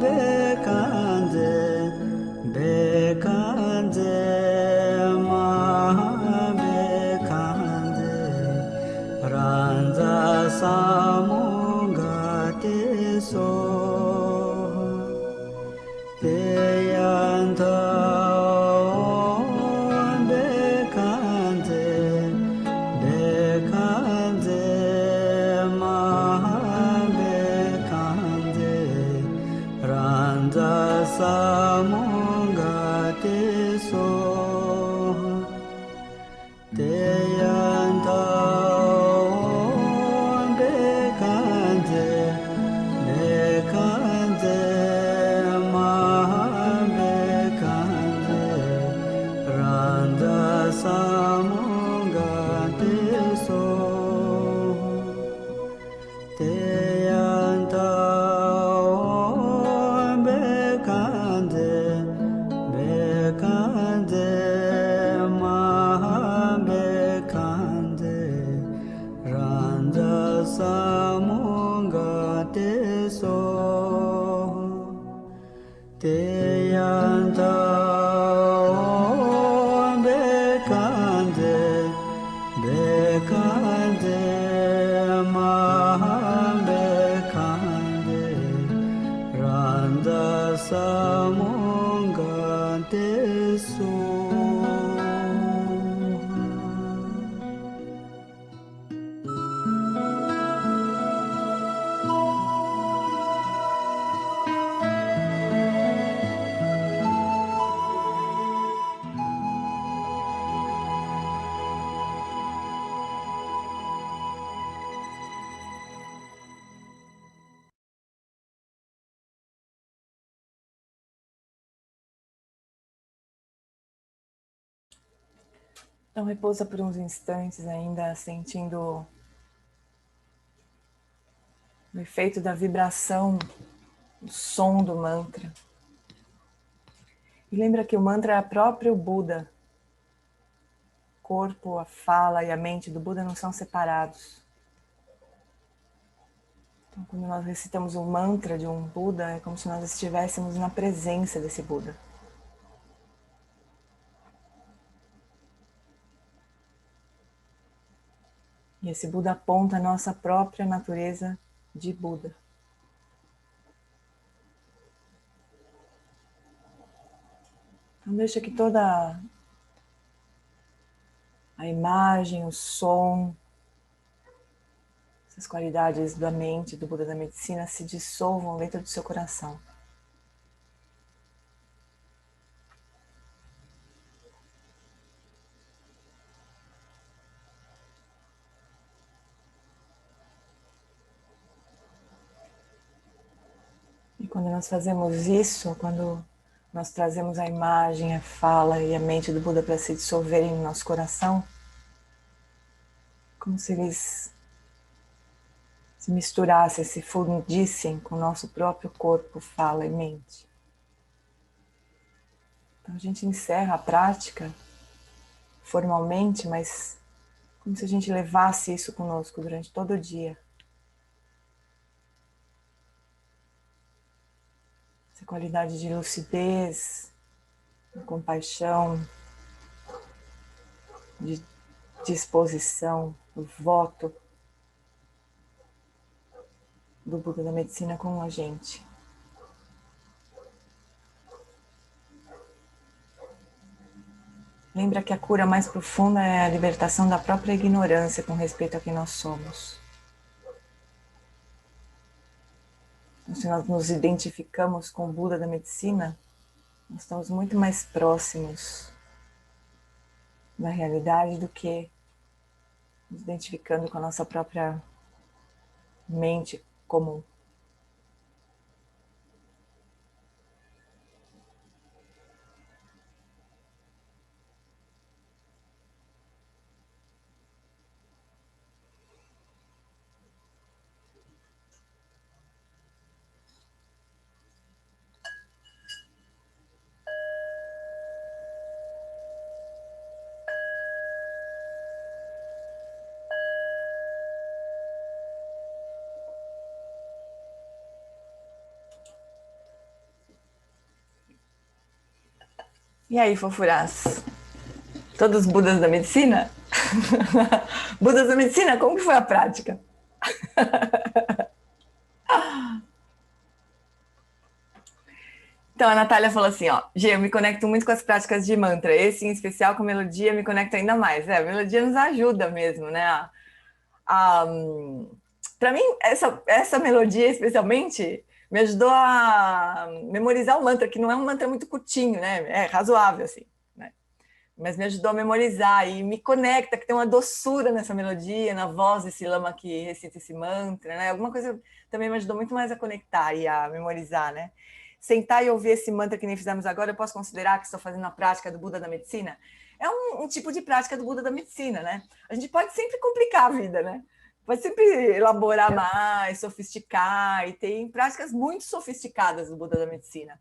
bekante bekante mahabekante Randa samungate soha Deyanta bekante bekante mahabekante Randa samungate soha Deyanta bekante bekante mahabekante Randa samungate soha Deyanta bekante bekante mahabekante Randa samungate soha Deyanta bekante bekante mahabekante Randa samungate soha Então repousa por uns instantes ainda, sentindo o efeito da vibração, o som do mantra. E lembra que o mantra é o próprio Buda. O corpo, a fala e a mente do Buda não são separados. Então, quando nós recitamos o mantra de um Buda, é como se nós estivéssemos na presença desse Buda. E esse Buda aponta a nossa própria natureza de Buda. Então deixa que toda a imagem, o som, essas qualidades da mente, do Buda da medicina, se dissolvam dentro do seu coração. E quando nós fazemos isso, quando nós trazemos a imagem, a fala e a mente do Buda para se dissolverem no nosso coração, como se eles se misturassem, se fundissem com o nosso próprio corpo, fala e mente. Então a gente encerra a prática formalmente, mas como se a gente levasse isso conosco durante todo o dia. Essa qualidade de lucidez, de compaixão, de disposição, o voto do Buda da medicina com a gente. Lembra que a cura mais profunda é a libertação da própria ignorância com respeito a quem nós somos. Então, se nós nos identificamos com o Buda da medicina, nós estamos muito mais próximos da realidade do que nos identificando com a nossa própria mente comum. E aí, fofurás? Todos Budas da medicina? Budas da medicina, como que foi a prática? Então, a Natália falou assim, ó, Gê, eu me conecto muito com as práticas de mantra, esse em especial com melodia me conecta ainda mais. A melodia nos ajuda mesmo, né? A, para mim, essa melodia especialmente me ajudou a memorizar o mantra, que não é um mantra muito curtinho, né? É razoável, assim, né? Mas me ajudou a memorizar e me conecta, que tem uma doçura nessa melodia, na voz desse lama que recita esse mantra, né? Alguma coisa também me ajudou muito mais a conectar e a memorizar, né? Sentar e ouvir esse mantra que nem fizemos agora, eu posso considerar que estou fazendo a prática do Buda da medicina? É um tipo de prática do Buda da medicina, né? A gente pode sempre complicar a vida, né? Pode sempre elaborar mais, sofisticar, e tem práticas muito sofisticadas do Buda da medicina.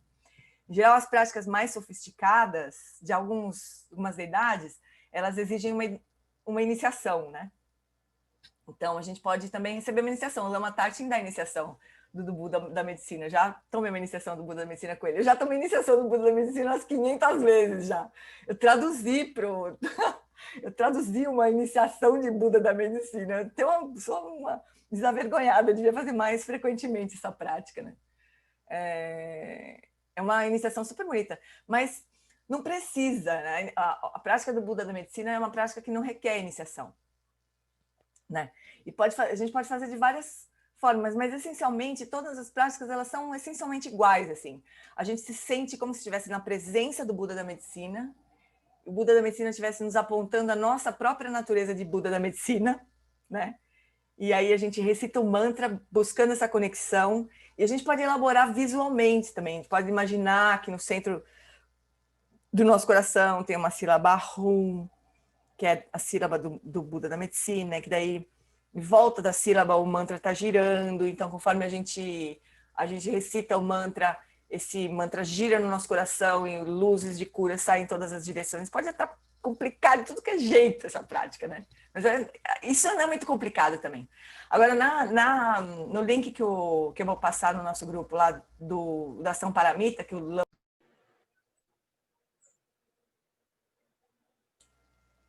Em geral, as práticas mais sofisticadas de algumas idades, elas exigem uma iniciação, né? Então, a gente pode também receber uma iniciação. O Lama Tartin dá iniciação do Buda da medicina. Já tomei uma iniciação do Buda da medicina com ele. Eu já tomei iniciação do Buda da medicina umas 500 vezes já. Eu traduzi pro... Eu traduzi uma iniciação de Buda da medicina. Sou uma desavergonhada, eu devia fazer mais frequentemente essa prática, né? É uma iniciação super bonita, mas não precisa, né? A prática do Buda da medicina é uma prática que não requer iniciação, né? E a gente pode fazer de várias formas, mas essencialmente todas as práticas elas são essencialmente iguais, assim. A gente se sente como se estivesse na presença do Buda da medicina, o Buda da medicina estivesse nos apontando a nossa própria natureza de Buda da medicina, né? E aí a gente recita o mantra buscando essa conexão. E a gente pode elaborar visualmente também. A gente pode imaginar que no centro do nosso coração tem uma sílaba Hum, que é a sílaba do Buda da medicina, que daí em volta da sílaba o mantra está girando. Então, conforme a gente recita o mantra, esse mantra gira no nosso coração e luzes de cura saem em todas as direções. Pode até complicar de tudo que é jeito essa prática, né? Mas isso não é muito complicado também. Agora, no link que eu vou passar no nosso grupo lá da Ação Paramita, que o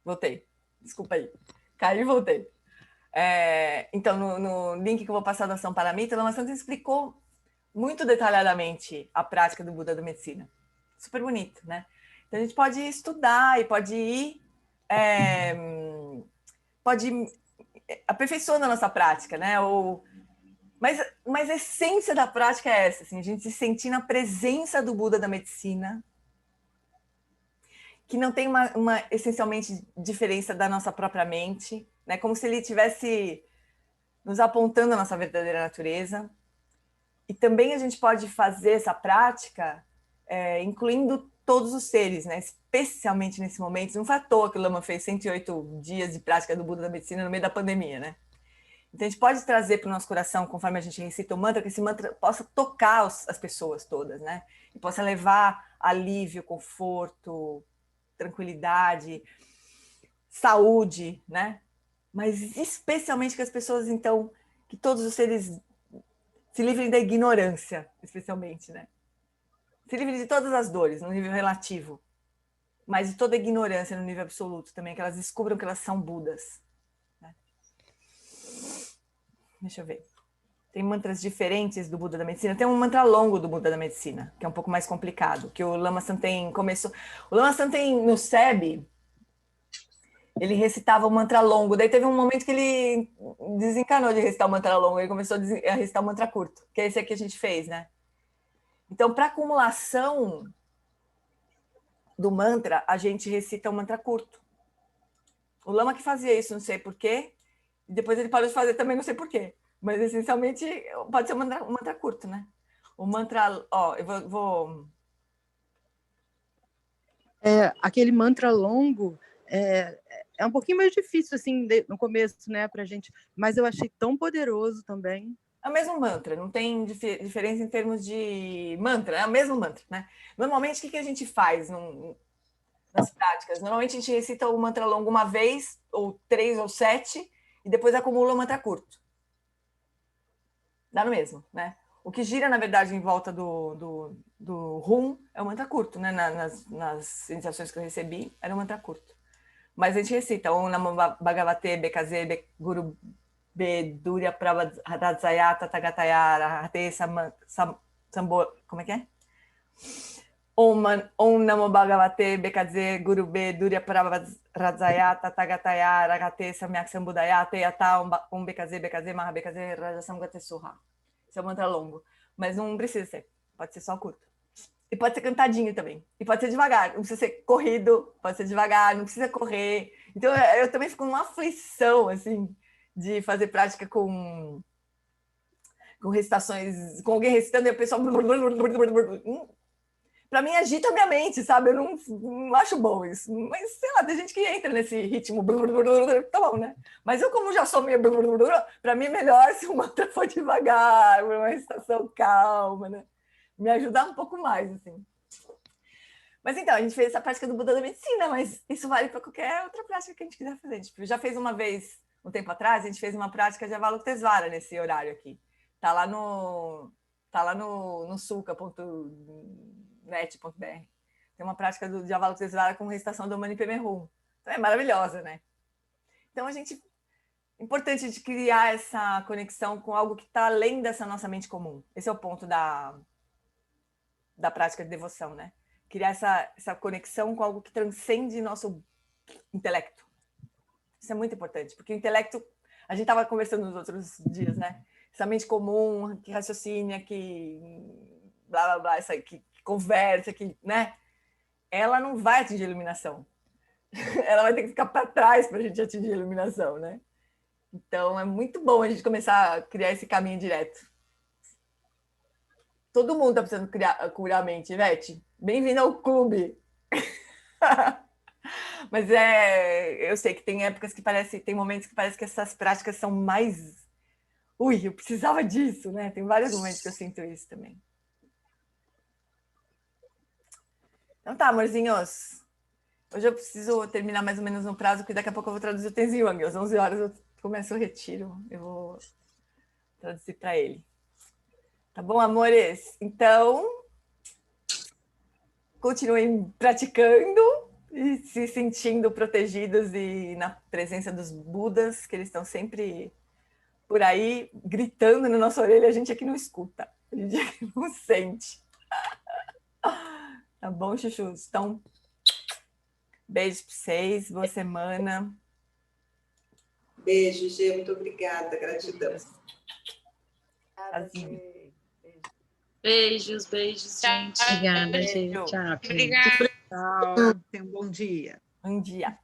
Voltei. Desculpa aí. Caí e voltei. Então, no link que eu vou passar da Ação Paramita, o Lama Santos explicou muito detalhadamente a prática do Buda da medicina. Super bonito, né? Então, a gente pode estudar e pode ir... pode ir aperfeiçoando a nossa prática, né? Mas a essência da prática é essa, assim, a gente se sentir na presença do Buda da medicina, que não tem uma essencialmente diferença da nossa própria mente, né? Como se ele tivesse nos apontando a nossa verdadeira natureza. E também a gente pode fazer essa prática incluindo todos os seres, né? Especialmente nesse momento. Não foi à toa que o Lama fez 108 dias de prática do Buda da medicina no meio da pandemia, né? Então a gente pode trazer para o nosso coração, conforme a gente recita o mantra, que esse mantra possa tocar as pessoas todas, né? E possa levar alívio, conforto, tranquilidade, saúde, né? Mas especialmente que as pessoas, então, que todos os seres se livrem da ignorância, especialmente, né? Se livrem de todas as dores, no nível relativo, mas de toda a ignorância no nível absoluto também, que elas descubram que elas são Budas. Né? Deixa eu ver. Tem mantras diferentes do Buda da medicina. Tem um mantra longo do Buda da medicina, que é um pouco mais complicado, que o Lama Santen começou... O Lama Santen, no SEB, ele recitava o mantra longo. Daí teve um momento que ele desencanou de recitar o mantra longo, ele começou a recitar o mantra curto, que é esse aqui que a gente fez, né? Então, para acumulação do mantra, a gente recita o mantra curto. O Lama que fazia isso, não sei porquê, e depois ele parou de fazer também, não sei porquê. Mas, essencialmente, pode ser um mantra curto, né? O mantra... Ó, eu vou... Aquele mantra longo é um pouquinho mais difícil, assim, no começo, né, pra gente. Mas eu achei tão poderoso também. É o mesmo mantra, não tem diferença em termos de mantra, é o mesmo mantra, né? Normalmente, o que a gente faz nas práticas? Normalmente, a gente recita o mantra longo uma vez, ou 3 ou 7, e depois acumula o mantra curto. Dá no mesmo, né? O que gira, na verdade, em volta do Hum é o mantra curto, né? Nas iniciações que eu recebi, era um mantra curto. Mas a gente recita Om Namo Bhagavate Bekaze Guru Bedurya Prabhadzaya Tathagata Rate Sambo... Como é que é? Om Namo Bhagavate Bekaze Guru Bedurya Prabhadzaya Tathagata Rate Samyak Sambudaya Teyata Om Bekaze Maha Bekaze Rajasam Gate Surra. Esse é um mantra longo. Mas não precisa ser. Pode ser só curto. E pode ser cantadinho também. E pode ser devagar. Não precisa ser corrido, pode ser devagar, não precisa correr. Então, eu também fico numa aflição, assim, de fazer prática com recitações, com alguém recitando e a pessoa... Para mim, agita a minha mente, sabe? Eu não acho bom isso. Mas, sei lá, tem gente que entra nesse ritmo. Tá bom, né? Mas eu, como já sou meio... Para mim, é melhor se o mantra for devagar, uma recitação calma, né? Me ajudar um pouco mais, assim. Mas então, a gente fez essa prática do Buda da Medicina, mas isso vale para qualquer outra prática que a gente quiser fazer. A gente já fez uma vez, um tempo atrás, a gente fez uma prática de Avalokitesvara nesse horário aqui. Tá lá no sulca.net.br. Tem uma prática de Avalokitesvara com recitação do Mani Padme Hum. Então é maravilhosa, né? Então, é importante a gente criar essa conexão com algo que está além dessa nossa mente comum. Esse é o ponto da prática de devoção, né? Criar essa conexão com algo que transcende nosso intelecto. Isso é muito importante, porque o intelecto, a gente estava conversando nos outros dias, né? Essa mente comum, que raciocina, que blá, blá, blá, isso aí, que conversa, que, né? Ela não vai atingir a iluminação. Ela vai ter que ficar para trás para a gente atingir a iluminação, né? Então, é muito bom a gente começar a criar esse caminho direto. Todo mundo está precisando curar a mente, Ivete. Bem-vindo ao clube. Mas eu sei que tem épocas que tem momentos que parece que essas práticas são mais... Ui, eu precisava disso, né? Tem vários momentos que eu sinto isso também. Então tá, amorzinhos. Hoje eu preciso terminar mais ou menos no prazo, porque daqui a pouco eu vou traduzir o Tenzin Wangyal. Às 11 horas eu começo o retiro. Eu vou traduzir para ele. Tá bom, amores? Então, continuem praticando e se sentindo protegidos e na presença dos Budas, que eles estão sempre por aí gritando na nossa orelha, a gente aqui não escuta, a gente aqui não sente. Tá bom, chuchus? Então, beijo para vocês, boa semana. Beijo, Gê, muito obrigada, gratidão. Beijos, gente. Obrigada, gente. Tchau. Obrigada. Tchau. Tenha um bom dia. Bom dia.